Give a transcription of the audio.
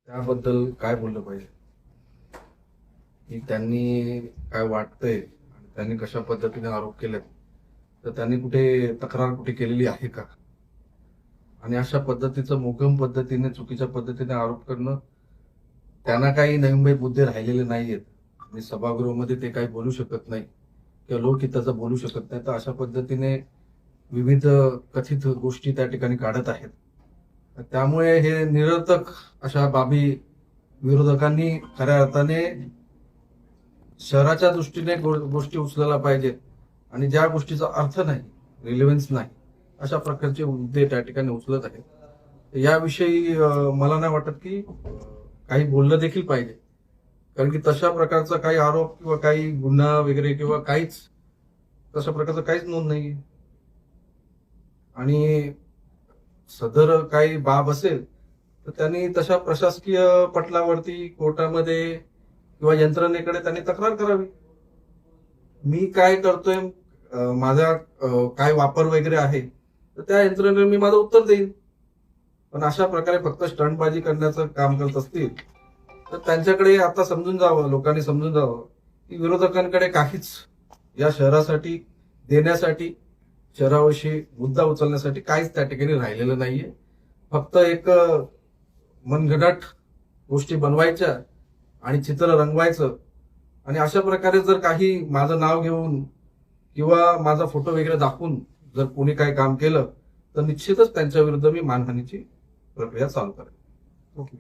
त्याबद्दल काय बोललं पाहिजे की त्यांनी काय वाटतंय आणि त्यांनी कशा पद्धतीने आरोप केलेत, तर त्यांनी कुठे तक्रार कुठे केलेली आहे का? आणि अशा पद्धतीचं मोघम पद्धतीने चुकीच्या पद्धतीने आरोप करणं, त्यांना काही नवीन मुद्दे राहिलेले नाहीयेत आणि सभागृहामध्ये ते काही बोलू शकत नाही किंवा लोकहिताचं बोलू शकत नाही. तर अशा पद्धतीने विविध कथित गोष्टी त्या ठिकाणी काढत आहेत. त्यामुळे हे निरर्थक अशा बाबी विरोधकांनी खऱ्या अर्थाने शहराच्या दृष्टीने गोष्टी उचलायला पाहिजेत आणि ज्या गोष्टीचा अर्थ नाही, रिलेव्हन्स नाही, अशा प्रकारचे मुद्दे त्या ठिकाणी उचलत आहेत. याविषयी मला नाही वाटत की काही बोललं देखील पाहिजे, कारण की तशा प्रकारचा काही आरोप किंवा काही गुन्हा वगैरे किंवा काहीच तशा प्रकारचं काहीच नोंद नाहीये. आणि सदर काही बाब असेल तर त्यांनी तशा प्रशासकीय पटलावरती कोर्टामध्ये किंवा यंत्रणेकडे त्यांनी तक्रार करावी. मी काय करतोय, माझा काय वापर वगैरे आहे, तर त्या यंत्रणेला मी माझं उत्तर देईन. पण अशा प्रकारे फक्त स्टंटबाजी करण्याचं काम करत असतील तर त्यांच्याकडे आता समजून जावं, लोकांनी समजून जावं की विरोधकांकडे काहीच या शहरासाठी देण्यासाठी, शहराविषयी मुद्दा उचलण्यासाठी काहीच त्या ठिकाणी राहिलेलं नाहीये. फक्त एक मनगटात गोष्टी बनवायच्या आणि चित्र रंगवायचं आणि अशा प्रकारे जर काही माझं नाव घेऊन किंवा माझा फोटो वगैरे दाखवून जर कोणी काही काम केलं तर निश्चितच त्यांच्या विरुद्ध मी मानहानीची प्रक्रिया चालू करेन. ओके.